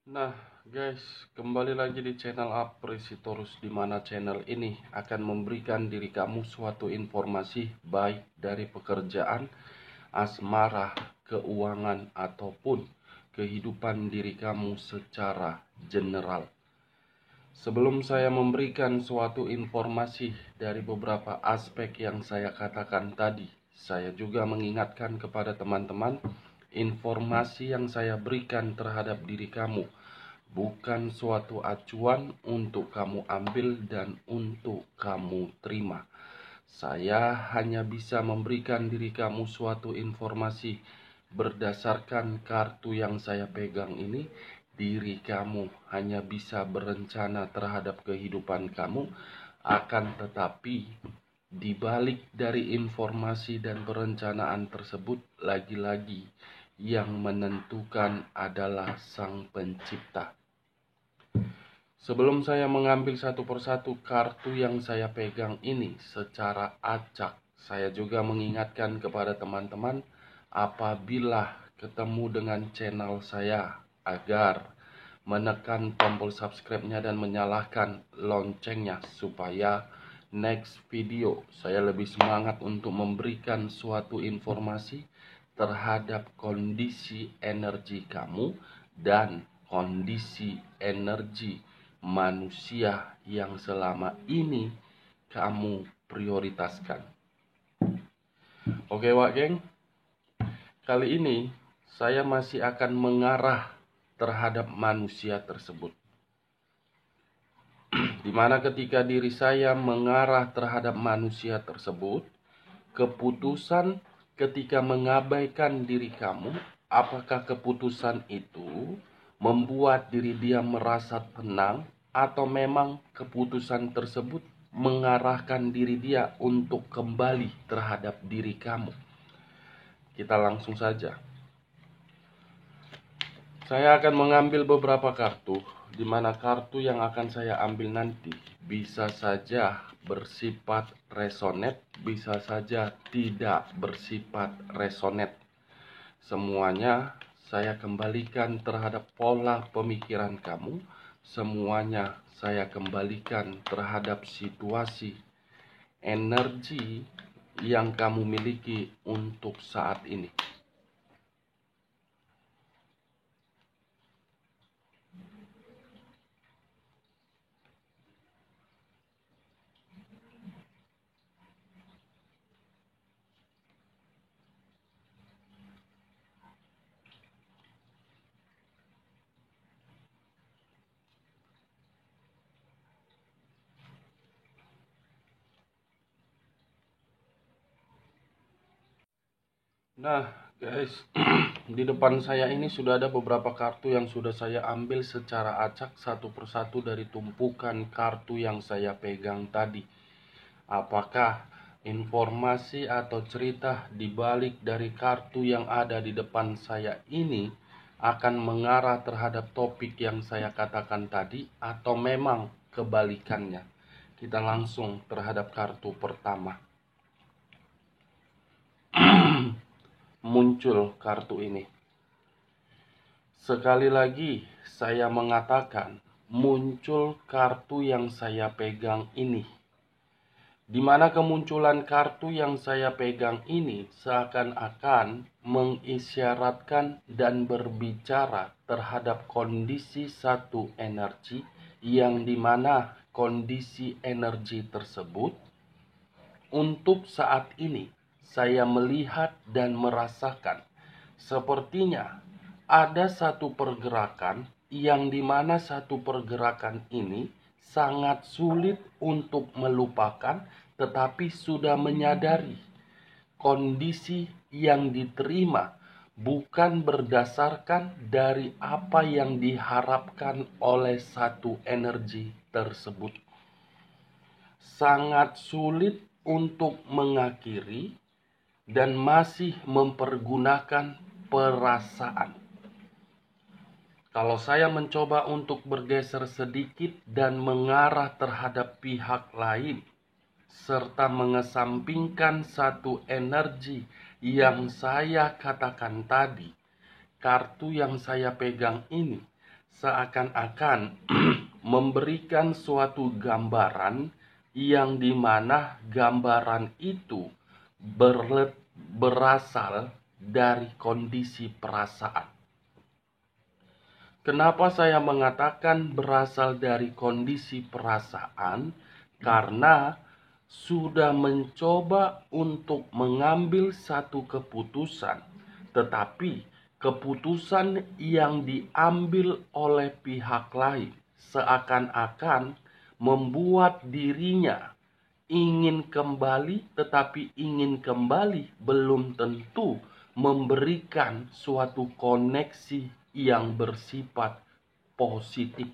Nah, guys, kembali lagi di channel Apresitorus, di mana channel ini akan memberikan diri kamu suatu informasi baik dari pekerjaan, asmara, keuangan, ataupun kehidupan diri kamu secara general. Sebelum saya memberikan suatu informasi dari beberapa aspek yang saya katakan tadi, saya juga mengingatkan kepada teman-teman, informasi yang saya berikan terhadap diri kamu bukan suatu acuan untuk kamu ambil dan untuk kamu terima. Saya hanya bisa memberikan diri kamu suatu informasi berdasarkan kartu yang saya pegang ini. Diri kamu hanya bisa berencana terhadap kehidupan kamu, akan tetapi di balik dari informasi dan perencanaan tersebut, lagi-lagi yang menentukan adalah Sang Pencipta. Sebelum saya mengambil satu persatu kartu yang saya pegang ini secara acak, saya juga mengingatkan kepada teman-teman apabila ketemu dengan channel saya agar menekan tombol subscribe-nya dan menyalakan loncengnya supaya next video saya lebih semangat untuk memberikan suatu informasi terhadap kondisi energi kamu dan kondisi energi manusia yang selama ini kamu prioritaskan. Oke, Wak Geng, kali ini saya masih akan mengarah terhadap manusia tersebut, dimana ketika diri saya mengarah terhadap manusia tersebut, keputusan ketika mengabaikan diri kamu, apakah keputusan itu membuat diri dia merasa tenang, atau memang keputusan tersebut mengarahkan diri dia untuk kembali terhadap diri kamu? Kita langsung saja. Saya akan mengambil beberapa kartu, di mana kartu yang akan saya ambil nanti bisa saja bersifat resonet, bisa saja tidak bersifat resonet. Semuanya saya kembalikan terhadap pola pemikiran kamu. Semuanya saya kembalikan terhadap situasi energi yang kamu miliki untuk saat ini. Nah, guys, di depan saya ini sudah ada beberapa kartu yang sudah saya ambil secara acak satu persatu dari tumpukan kartu yang saya pegang tadi. Apakah informasi atau cerita di balik dari kartu yang ada di depan saya ini akan mengarah terhadap topik yang saya katakan tadi, atau memang kebalikannya? Kita langsung terhadap kartu pertama. Muncul kartu ini. Sekali lagi saya mengatakan, muncul kartu yang saya pegang ini, di mana kemunculan kartu yang saya pegang ini seakan-akan mengisyaratkan dan berbicara terhadap kondisi satu energi, yang dimana kondisi energi tersebut untuk saat ini saya melihat dan merasakan sepertinya ada satu pergerakan, yang dimana satu pergerakan ini sangat sulit untuk melupakan, tetapi sudah menyadari kondisi yang diterima bukan berdasarkan dari apa yang diharapkan oleh satu energi tersebut. Sangat sulit untuk mengakhiri dan masih mempergunakan perasaan. Kalau saya mencoba untuk bergeser sedikit dan mengarah terhadap pihak lain, serta mengesampingkan satu energi yang saya katakan tadi, kartu yang saya pegang ini seakan-akan memberikan suatu gambaran yang dimana gambaran itu berasal dari kondisi perasaan. Kenapa saya mengatakan berasal dari kondisi perasaan? Karena sudah mencoba untuk mengambil satu keputusan, tetapi keputusan yang diambil oleh pihak lain seakan-akan membuat dirinya ingin kembali, tetapi ingin kembali belum tentu memberikan suatu koneksi yang bersifat positif.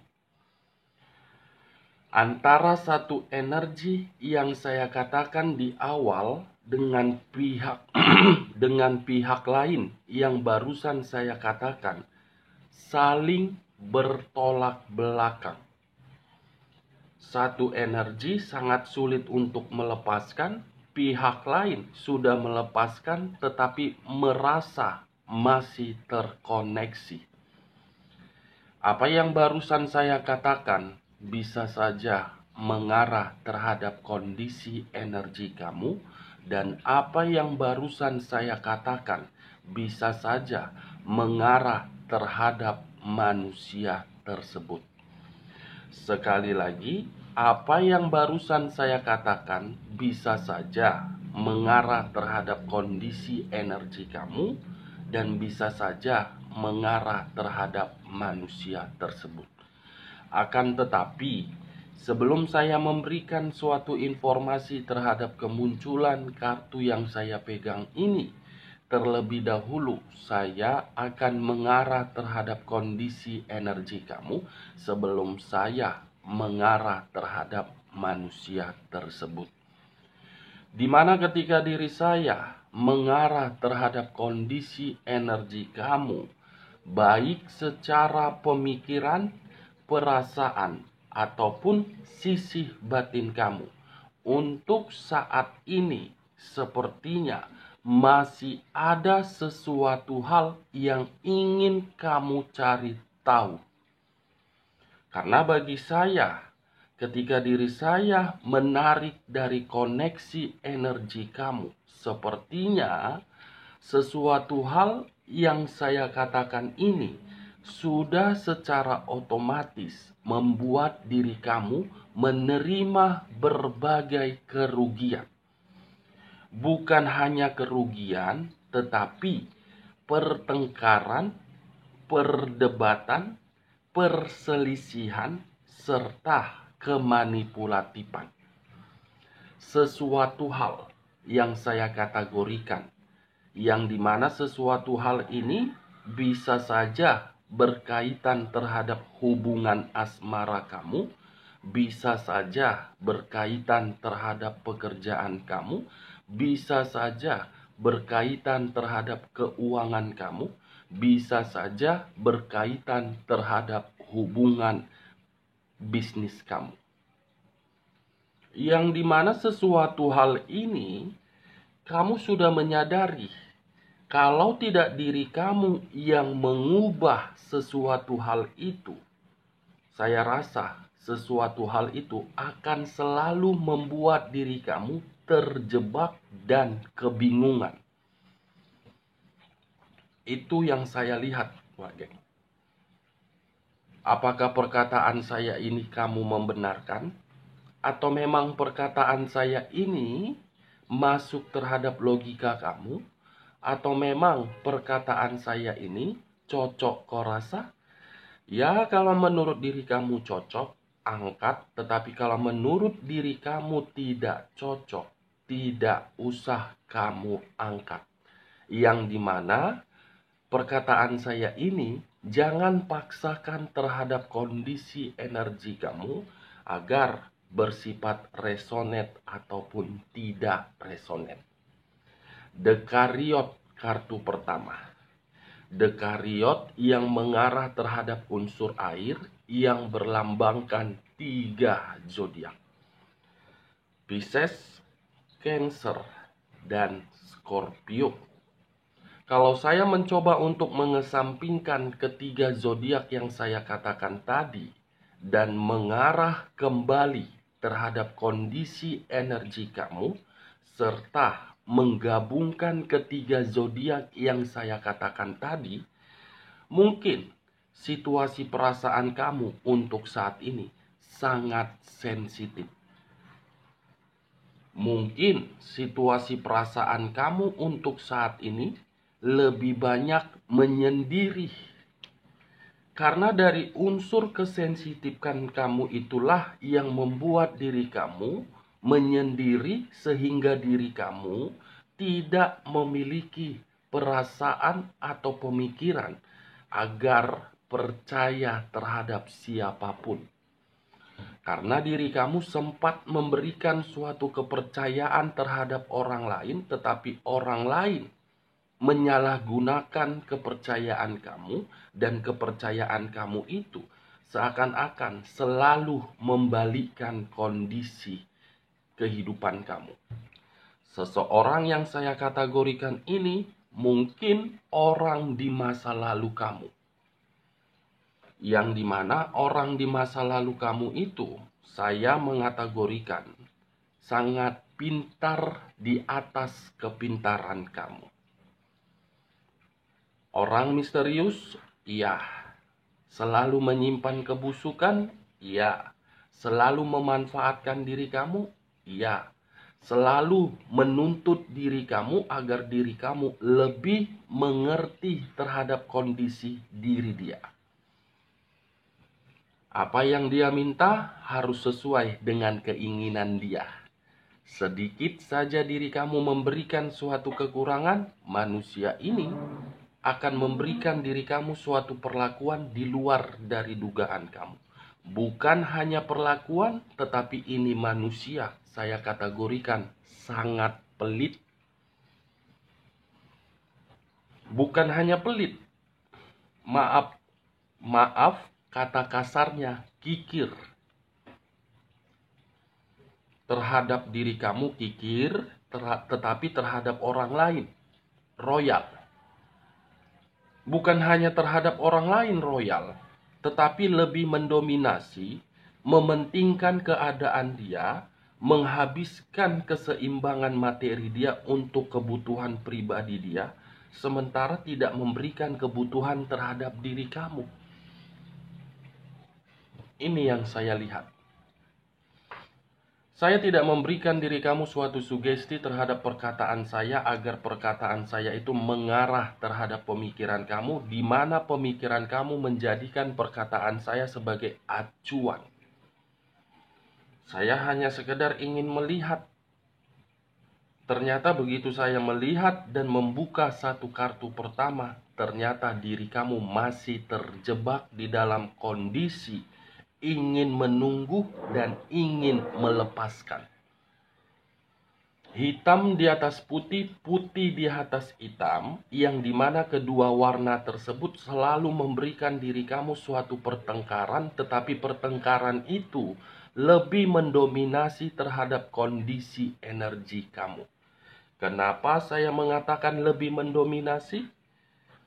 Antara satu energi yang saya katakan di awal dengan pihak lain yang barusan saya katakan saling bertolak belakang. Satu energi sangat sulit untuk melepaskan, pihak lain sudah melepaskan tetapi merasa masih terkoneksi. Apa yang barusan saya katakan bisa saja mengarah terhadap kondisi energi kamu, dan apa yang barusan saya katakan bisa saja mengarah terhadap manusia tersebut. Sekali lagi, apa yang barusan saya katakan bisa saja mengarah terhadap kondisi energi kamu dan bisa saja mengarah terhadap manusia tersebut. Akan tetapi, sebelum saya memberikan suatu informasi terhadap kemunculan kartu yang saya pegang ini, terlebih dahulu saya akan mengarah terhadap kondisi energi kamu sebelum saya mengarah terhadap manusia tersebut. Di mana ketika diri saya mengarah terhadap kondisi energi kamu, baik secara pemikiran, perasaan, ataupun sisi batin kamu, untuk saat ini sepertinya masih ada sesuatu hal yang ingin kamu cari tahu. Karena bagi saya, ketika diri saya menarik dari koneksi energi kamu, sepertinya sesuatu hal yang saya katakan ini sudah secara otomatis membuat diri kamu menerima berbagai kerugian. Bukan hanya kerugian, tetapi pertengkaran, perdebatan, perselisihan, serta kemanipulatifan. Sesuatu hal yang saya kategorikan, yang dimana sesuatu hal ini bisa saja berkaitan terhadap hubungan asmara kamu, bisa saja berkaitan terhadap pekerjaan kamu, bisa saja berkaitan terhadap keuangan kamu, bisa saja berkaitan terhadap hubungan bisnis kamu. Yang dimana sesuatu hal ini kamu sudah menyadari kalau tidak diri kamu yang mengubah sesuatu hal itu, saya rasa sesuatu hal itu akan selalu membuat diri kamu terjebak dan kebingungan. Itu yang saya lihat, Wak. Apakah perkataan saya ini kamu membenarkan? Atau memang perkataan saya ini masuk terhadap logika kamu? Atau memang perkataan saya ini cocok kau rasa? Ya, kalau menurut diri kamu cocok, angkat. Tetapi kalau menurut diri kamu tidak cocok, tidak usah kamu angkat. Yang dimana perkataan saya ini jangan paksakan terhadap kondisi energi kamu agar bersifat resonate ataupun tidak resonate. Dekariot kartu pertama. Dekariot yang mengarah terhadap unsur air yang berlambangkan 3 zodiak. Pisces, Cancer, dan Scorpio. Kalau saya mencoba untuk mengesampingkan ketiga zodiak yang saya katakan tadi dan mengarah kembali terhadap kondisi energi kamu, serta menggabungkan ketiga zodiak yang saya katakan tadi, mungkin situasi perasaan kamu untuk saat ini sangat sensitif. Mungkin situasi perasaan kamu untuk saat ini lebih banyak menyendiri. Karena dari unsur kesensitifan kamu itulah yang membuat diri kamu menyendiri sehingga diri kamu tidak memiliki perasaan atau pemikiran agar percaya terhadap siapapun. Karena diri kamu sempat memberikan suatu kepercayaan terhadap orang lain, tetapi orang lain menyalahgunakan kepercayaan kamu, dan kepercayaan kamu itu seakan-akan selalu membalikkan kondisi kehidupan kamu. Seseorang yang saya kategorikan ini mungkin orang di masa lalu kamu. Yang dimana orang di masa lalu kamu itu saya mengategorikan sangat pintar di atas kepintaran kamu. Orang misterius, iya. Selalu menyimpan kebusukan, iya. Selalu memanfaatkan diri kamu, iya. Selalu menuntut diri kamu agar diri kamu lebih mengerti terhadap kondisi diri dia. Apa yang dia minta harus sesuai dengan keinginan dia. Sedikit saja diri kamu memberikan suatu kekurangan, manusia ini akan memberikan diri kamu suatu perlakuan di luar dari dugaan kamu. Bukan hanya perlakuan, tetapi ini manusia saya kategorikan sangat pelit. Bukan hanya pelit, maaf kata kasarnya, kikir. Terhadap diri kamu kikir, tetapi terhadap orang lain royal. Bukan hanya terhadap orang lain royal, tetapi lebih mendominasi, mementingkan keadaan dia, menghabiskan keseimbangan materi dia untuk kebutuhan pribadi dia, sementara tidak memberikan kebutuhan terhadap diri kamu. Ini yang saya lihat. Saya tidak memberikan diri kamu suatu sugesti terhadap perkataan saya agar perkataan saya itu mengarah terhadap pemikiran kamu, di mana pemikiran kamu menjadikan perkataan saya sebagai acuan. Saya hanya sekedar ingin melihat. Ternyata begitu saya melihat dan membuka satu kartu pertama, ternyata diri kamu masih terjebak di dalam kondisi ingin menunggu dan ingin melepaskan. Hitam di atas putih, putih di atas hitam, yang dimana kedua warna tersebut selalu memberikan diri kamu suatu pertengkaran, tetapi pertengkaran itu lebih mendominasi terhadap kondisi energi kamu. Kenapa saya mengatakan lebih mendominasi?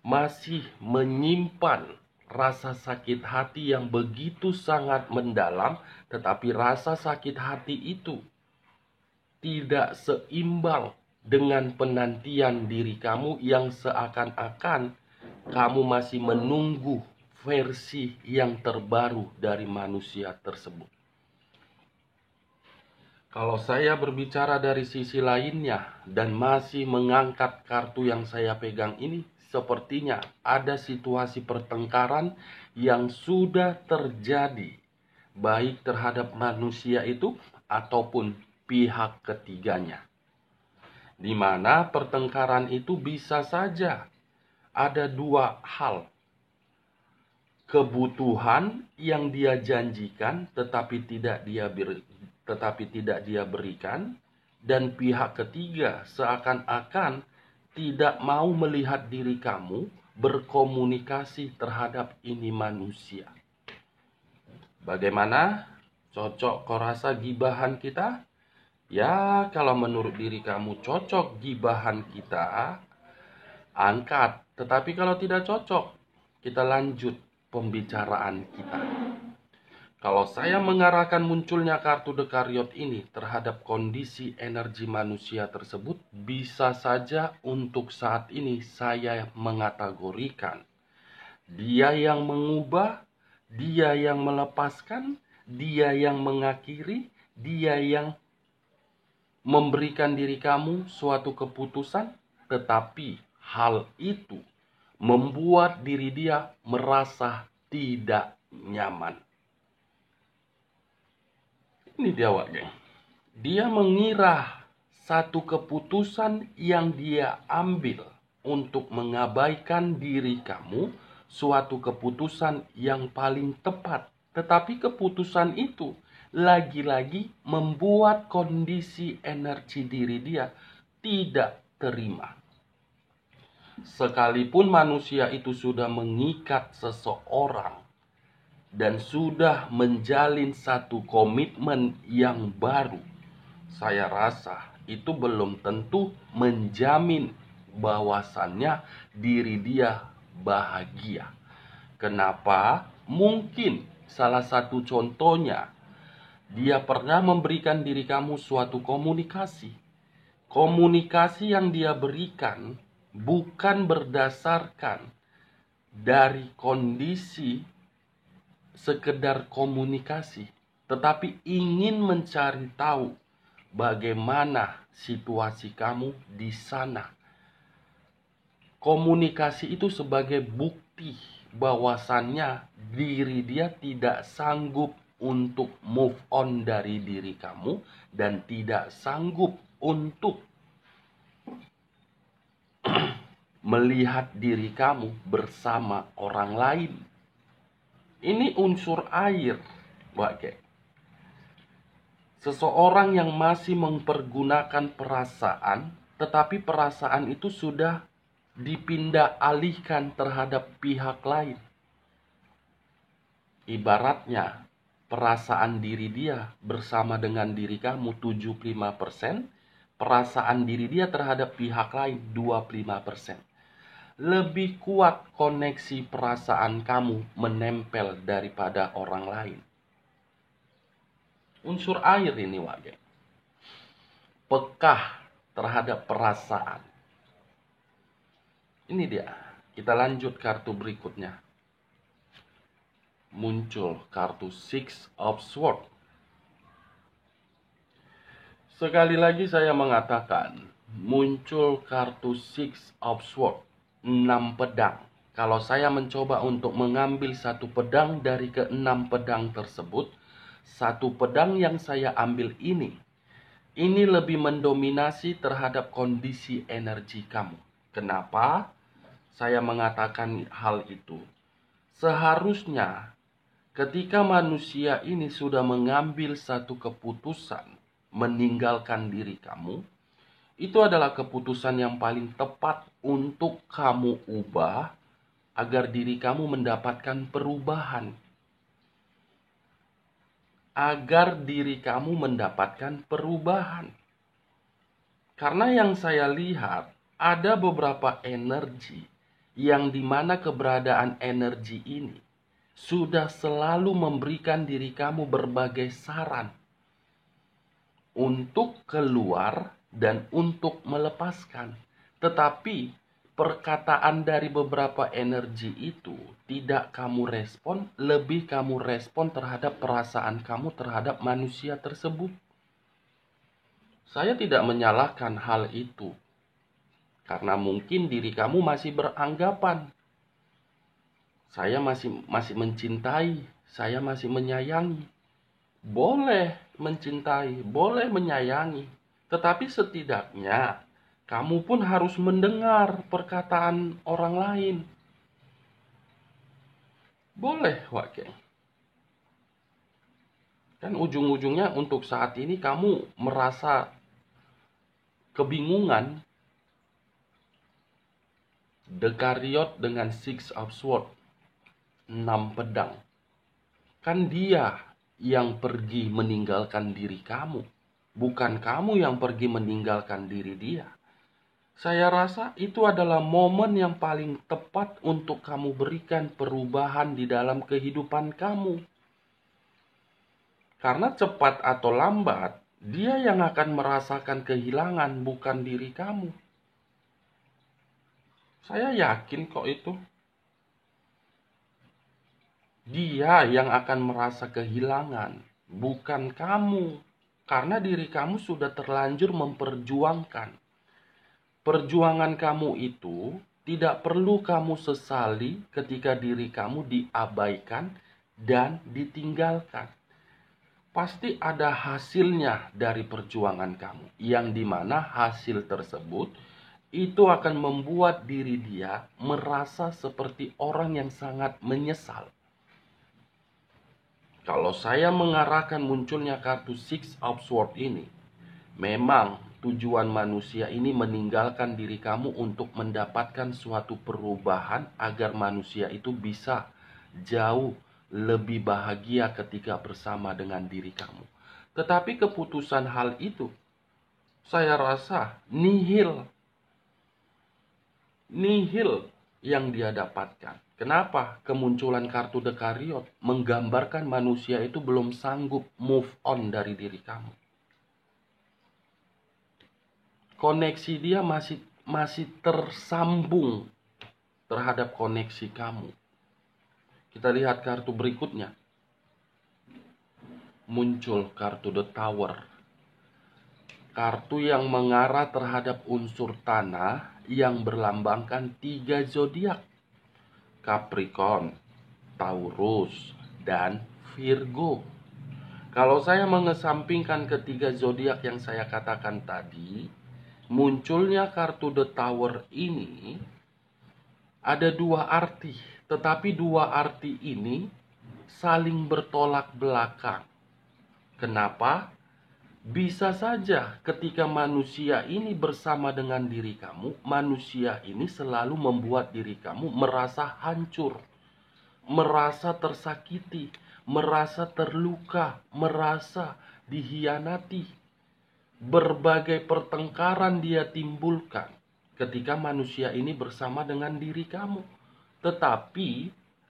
Masih menyimpan rasa sakit hati yang begitu sangat mendalam, tetapi rasa sakit hati itu tidak seimbang dengan penantian diri kamu yang seakan-akan kamu masih menunggu versi yang terbaru dari manusia tersebut. Kalau saya berbicara dari sisi lainnya dan masih mengangkat kartu yang saya pegang ini, sepertinya ada situasi pertengkaran yang sudah terjadi, baik terhadap manusia itu ataupun pihak ketiganya. Di mana pertengkaran itu bisa saja ada dua hal. Kebutuhan yang dia janjikan tetapi tidak dia berikan, dan pihak ketiga seakan-akan tidak mau melihat diri kamu berkomunikasi terhadap ini manusia. Bagaimana? Cocok kau rasa gibahan kita? Ya, kalau menurut diri kamu cocok gibahan kita, angkat. Tetapi kalau tidak cocok, kita lanjut pembicaraan kita. Kalau saya mengarahkan munculnya kartu Dekariot ini terhadap kondisi energi manusia tersebut, bisa saja untuk saat ini saya mengategorikan dia yang mengubah, dia yang melepaskan, dia yang mengakhiri, dia yang memberikan diri kamu suatu keputusan, tetapi hal itu membuat diri dia merasa tidak nyaman. Ini dia, Wak, geng. Dia mengira satu keputusan yang dia ambil untuk mengabaikan diri kamu, suatu keputusan yang paling tepat. Tetapi keputusan itu lagi-lagi membuat kondisi energi diri dia tidak terima. Sekalipun manusia itu sudah mengikat seseorang dan sudah menjalin satu komitmen yang baru, saya rasa itu belum tentu menjamin bahwasannya diri dia bahagia. Kenapa? Mungkin salah satu contohnya, dia pernah memberikan diri kamu suatu komunikasi. Komunikasi yang dia berikan bukan berdasarkan dari kondisi sekedar komunikasi, tetapi ingin mencari tahu bagaimana situasi kamu di sana. Komunikasi itu sebagai bukti bahwasannya diri dia tidak sanggup untuk move on dari diri kamu dan tidak sanggup untuk melihat diri kamu bersama orang lain. Ini unsur air, Mbak. Seseorang yang masih mempergunakan perasaan, tetapi perasaan itu sudah dipindah alihkan terhadap pihak lain. Ibaratnya, perasaan diri dia bersama dengan diri kamu 75%, perasaan diri dia terhadap pihak lain 25%. Lebih kuat koneksi perasaan kamu menempel daripada orang lain. Unsur air ini, Wage. Pekah terhadap perasaan. Ini dia. Kita lanjut kartu berikutnya. Muncul kartu Six of Swords. Sekali lagi saya mengatakan, muncul kartu Six of Swords. 6 pedang. Kalau saya mencoba untuk mengambil satu pedang dari ke-6 pedang tersebut, satu pedang yang saya ambil ini lebih mendominasi terhadap kondisi energi kamu. Kenapa saya mengatakan hal itu? Seharusnya ketika manusia ini sudah mengambil satu keputusan meninggalkan diri kamu, itu adalah keputusan yang paling tepat untuk kamu ubah agar diri kamu mendapatkan perubahan. Agar diri kamu mendapatkan perubahan. Karena yang saya lihat, ada beberapa energi yang dimana keberadaan energi ini sudah selalu memberikan diri kamu berbagai saran untuk keluar dan untuk melepaskan. Tetapi perkataan dari beberapa energi itu tidak kamu respon, lebih kamu respon terhadap perasaan kamu terhadap manusia tersebut. Saya tidak menyalahkan hal itu, karena mungkin diri kamu masih beranggapan saya masih mencintai, saya masih menyayangi. Boleh mencintai, boleh menyayangi, tetapi setidaknya kamu pun harus mendengar perkataan orang lain. Boleh, Wak. Kan ujung-ujungnya untuk saat ini kamu merasa kebingungan. Dekariot dengan Six of Swords, 6 pedang. Kan dia yang pergi meninggalkan diri kamu, bukan kamu yang pergi meninggalkan diri dia. Saya rasa itu adalah momen yang paling tepat untuk kamu berikan perubahan di dalam kehidupan kamu. Karena cepat atau lambat, dia yang akan merasakan kehilangan, bukan diri kamu. Saya yakin kok itu. Dia yang akan merasa kehilangan, bukan kamu. Karena diri kamu sudah terlanjur memperjuangkan. Perjuangan kamu itu tidak perlu kamu sesali ketika diri kamu diabaikan dan ditinggalkan. Pasti ada hasilnya dari perjuangan kamu, yang dimana hasil tersebut itu akan membuat diri dia merasa seperti orang yang sangat menyesal. Kalau saya mengarahkan munculnya kartu Six of Swords ini, memang tujuan manusia ini meninggalkan diri kamu untuk mendapatkan suatu perubahan agar manusia itu bisa jauh lebih bahagia ketika bersama dengan diri kamu. Tetapi keputusan hal itu, saya rasa nihil yang dia dapatkan. Kenapa? Kemunculan kartu The Chariot menggambarkan manusia itu belum sanggup move on dari diri kamu. Koneksi dia masih tersambung terhadap koneksi kamu. Kita lihat kartu berikutnya. Muncul kartu The Tower. Kartu yang mengarah terhadap unsur tanah yang berlambangkan 3 zodiak. Capricorn, Taurus, dan Virgo. Kalau saya mengesampingkan ketiga zodiak yang saya katakan tadi, munculnya kartu The Tower ini ada 2 arti, tetapi 2 arti ini saling bertolak belakang. Kenapa? Bisa saja ketika manusia ini bersama dengan diri kamu, manusia ini selalu membuat diri kamu merasa hancur, merasa tersakiti, merasa terluka, merasa dihianati. Berbagai pertengkaran dia timbulkan ketika manusia ini bersama dengan diri kamu. Tetapi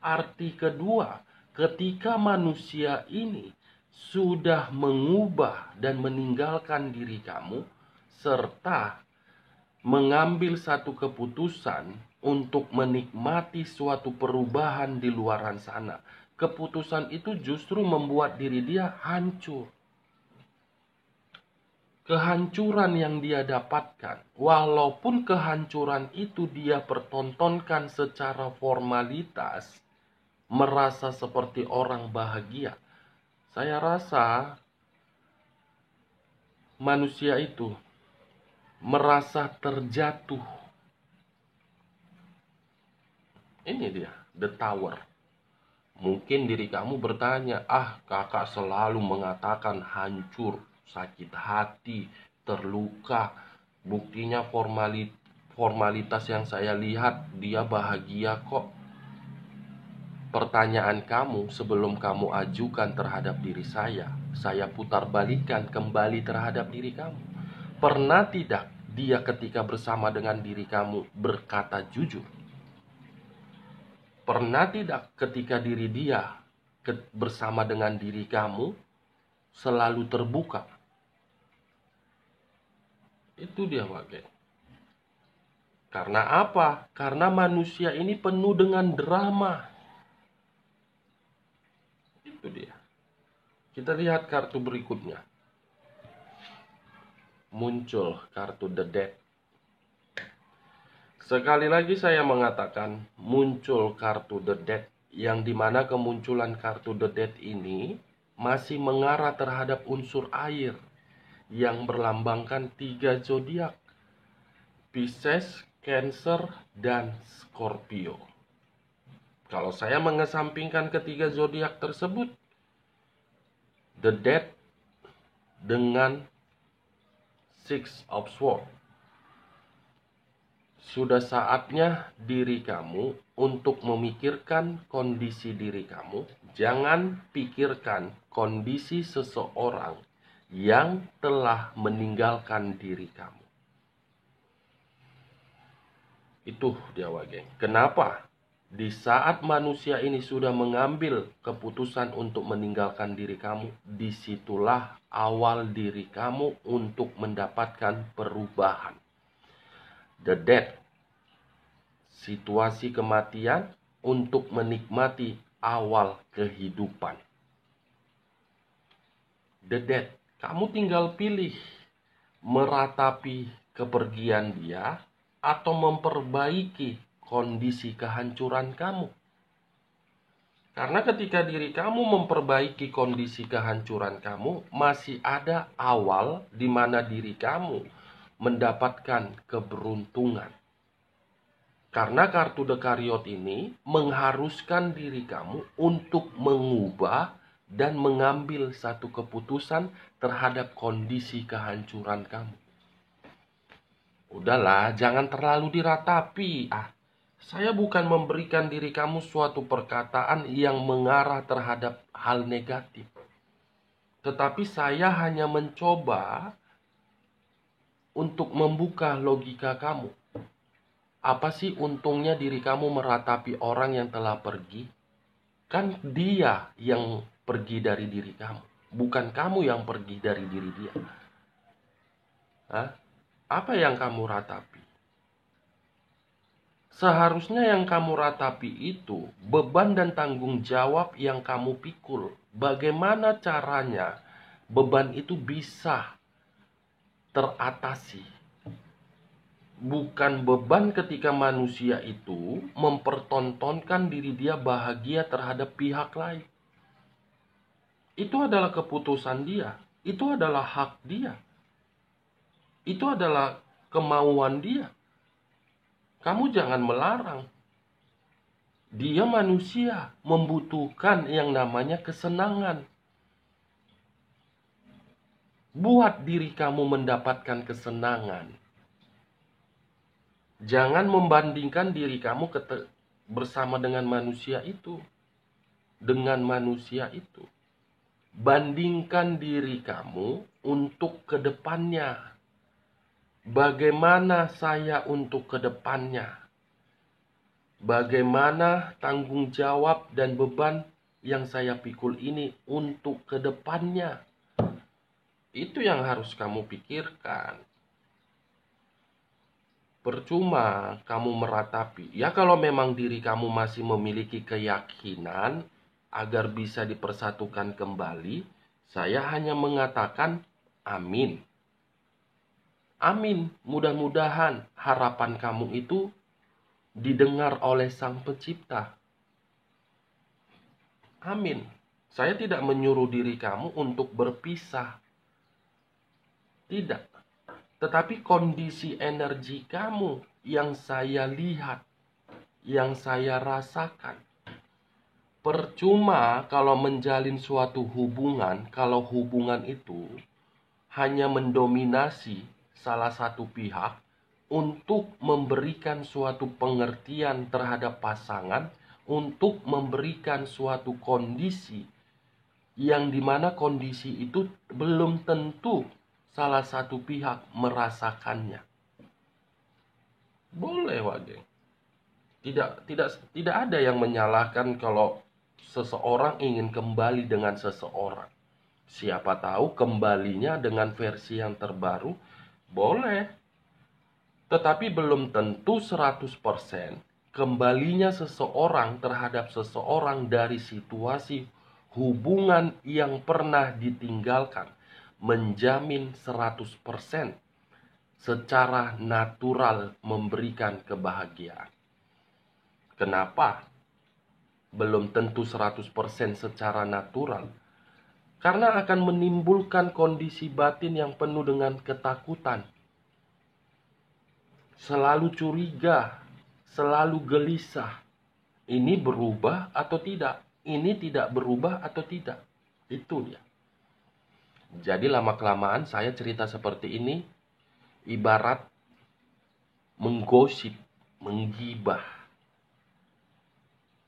arti kedua, ketika manusia ini sudah mengubah dan meninggalkan diri kamu, serta mengambil satu keputusan untuk menikmati suatu perubahan di luaran sana, keputusan itu justru membuat diri dia hancur. Kehancuran yang dia dapatkan, walaupun kehancuran itu dia pertontonkan secara formalitas, merasa seperti orang bahagia, saya rasa manusia itu merasa terjatuh. Ini dia, The Tower. Mungkin diri kamu bertanya, kakak selalu mengatakan hancur, sakit hati, terluka. Buktinya formalitas yang saya lihat, dia bahagia kok. Pertanyaan kamu sebelum kamu ajukan terhadap diri saya putar balikan kembali terhadap diri kamu. Pernah tidak dia ketika bersama dengan diri kamu berkata jujur? Pernah tidak ketika diri dia bersama dengan diri kamu selalu terbuka? Itu dia, Wage. Karena apa? Karena manusia ini penuh dengan drama. Itu dia. Kita lihat kartu berikutnya. Muncul kartu The Death. Sekali lagi saya mengatakan muncul kartu The Death, yang dimana kemunculan kartu The Death ini masih mengarah terhadap unsur air yang berlambangkan 3 zodiak, Pisces, Cancer, dan Scorpio. Kalau saya mengesampingkan ketiga zodiak tersebut, The Death dengan Six of Swords, sudah saatnya diri kamu untuk memikirkan kondisi diri kamu. Jangan pikirkan kondisi seseorang yang telah meninggalkan diri kamu. Itu dia geng. Kenapa? Di saat manusia ini sudah mengambil keputusan untuk meninggalkan diri kamu, disitulah awal diri kamu untuk mendapatkan perubahan. The death, situasi kematian untuk menikmati awal kehidupan. The death, kamu tinggal pilih meratapi kepergian dia atau memperbaiki kondisi kehancuran kamu. Karena ketika diri kamu memperbaiki kondisi kehancuran kamu, masih ada awal di mana diri kamu mendapatkan keberuntungan. Karena kartu The Chariot ini mengharuskan diri kamu untuk mengubah dan mengambil satu keputusan terhadap kondisi kehancuran kamu. Udahlah, jangan terlalu diratapi. Saya bukan memberikan diri kamu suatu perkataan yang mengarah terhadap hal negatif. Tetapi saya hanya mencoba untuk membuka logika kamu. Apa sih untungnya diri kamu meratapi orang yang telah pergi? Kan dia yang pergi dari diri kamu, bukan kamu yang pergi dari diri dia. Apa yang kamu ratapi? Seharusnya yang kamu ratapi itu beban dan tanggung jawab yang kamu pikul. Bagaimana caranya beban itu bisa teratasi? Bukan beban ketika manusia itu mempertontonkan diri dia bahagia terhadap pihak lain. Itu adalah keputusan dia. Itu adalah hak dia. Itu adalah kemauan dia. Kamu jangan melarang. Dia manusia, membutuhkan yang namanya kesenangan. Buat diri kamu mendapatkan kesenangan. Jangan membandingkan diri kamu bersama dengan manusia itu. Dengan manusia itu. Bandingkan diri kamu untuk kedepannya. Bagaimana saya untuk kedepannya? Bagaimana tanggung jawab dan beban yang saya pikul ini untuk kedepannya? Itu yang harus kamu pikirkan. Percuma kamu meratapi. Ya kalau memang diri kamu masih memiliki keyakinan agar bisa dipersatukan kembali, saya hanya mengatakan amin. Amin, mudah-mudahan harapan kamu itu didengar oleh Sang Pencipta. Amin. Saya tidak menyuruh diri kamu untuk berpisah. Tidak. Tetapi kondisi energi kamu yang saya lihat, yang saya rasakan. Percuma kalau menjalin suatu hubungan, kalau hubungan itu hanya mendominasi salah satu pihak untuk memberikan suatu pengertian terhadap pasangan, untuk memberikan suatu kondisi yang dimana kondisi itu belum tentu salah satu pihak merasakannya. Boleh, Wageng. Tidak ada yang menyalahkan kalau seseorang ingin kembali dengan seseorang. Siapa tahu kembalinya dengan versi yang terbaru, boleh. Tetapi belum tentu 100% kembalinya seseorang terhadap seseorang dari situasi hubungan yang pernah ditinggalkan menjamin 100% secara natural memberikan kebahagiaan. Kenapa? Belum tentu 100% secara natural. Karena akan menimbulkan kondisi batin yang penuh dengan ketakutan. Selalu curiga, selalu gelisah. Ini berubah atau tidak? Ini tidak berubah atau tidak? Itu dia. Jadi lama-kelamaan saya cerita seperti ini ibarat menggosip, menggibah.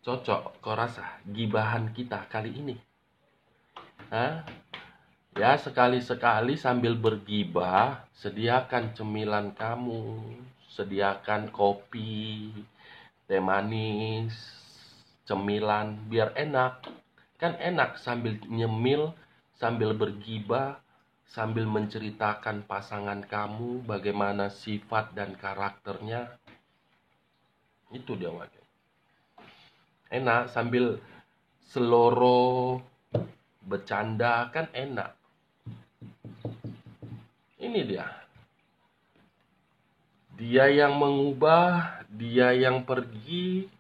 Cocok, kau rasa gibahan kita kali ini? Ya sekali-sekali sambil bergibah, sediakan cemilan kamu, sediakan kopi, teh manis, cemilan, biar enak. Kan enak sambil nyemil, sambil bergibah, sambil menceritakan pasangan kamu, bagaimana sifat dan karakternya. Itu dia wakil. Enak sambil seloro, bercanda, kan enak. Ini dia. Dia yang mengubah, dia yang pergi,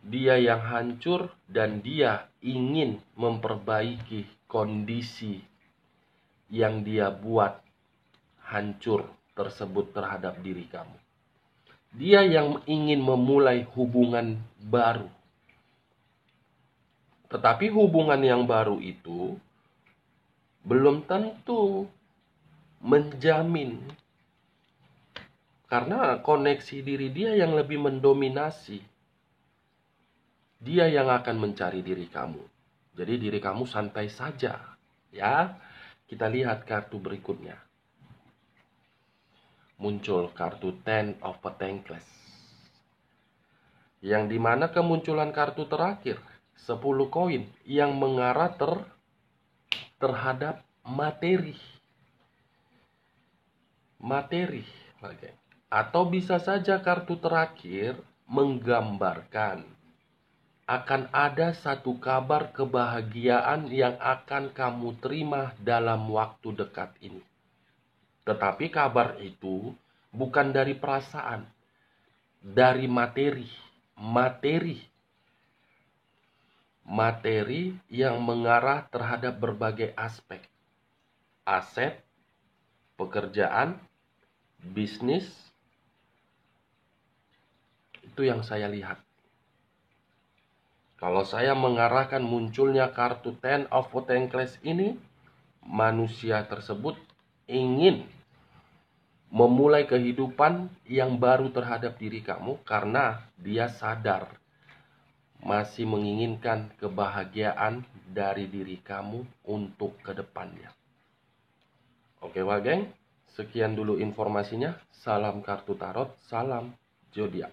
dia yang hancur, dan dia ingin memperbaiki kondisi yang dia buat hancur tersebut terhadap diri kamu. Dia yang ingin memulai hubungan baru. Tetapi hubungan yang baru itu belum tentu menjamin. Karena koneksi diri dia yang lebih mendominasi. Dia yang akan mencari diri kamu. Jadi diri kamu santai saja. Ya, kita lihat kartu berikutnya. Muncul kartu Ten of Pentacles. Yang dimana kemunculan kartu terakhir 10 koin yang mengarah terhadap materi. Okay. Atau bisa saja kartu terakhir menggambarkan akan ada satu kabar kebahagiaan yang akan kamu terima dalam waktu dekat ini. Tetapi kabar itu bukan dari perasaan, dari materi. Materi yang mengarah terhadap berbagai aspek. Aset, pekerjaan, bisnis. Itu yang saya lihat. Kalau saya mengarahkan munculnya kartu Ten of Pentacles ini, manusia tersebut ingin memulai kehidupan yang baru terhadap diri kamu karena dia sadar masih menginginkan kebahagiaan dari diri kamu untuk kedepannya. Oke, Wah Geng, sekian dulu informasinya. Salam kartu tarot, salam zodiak.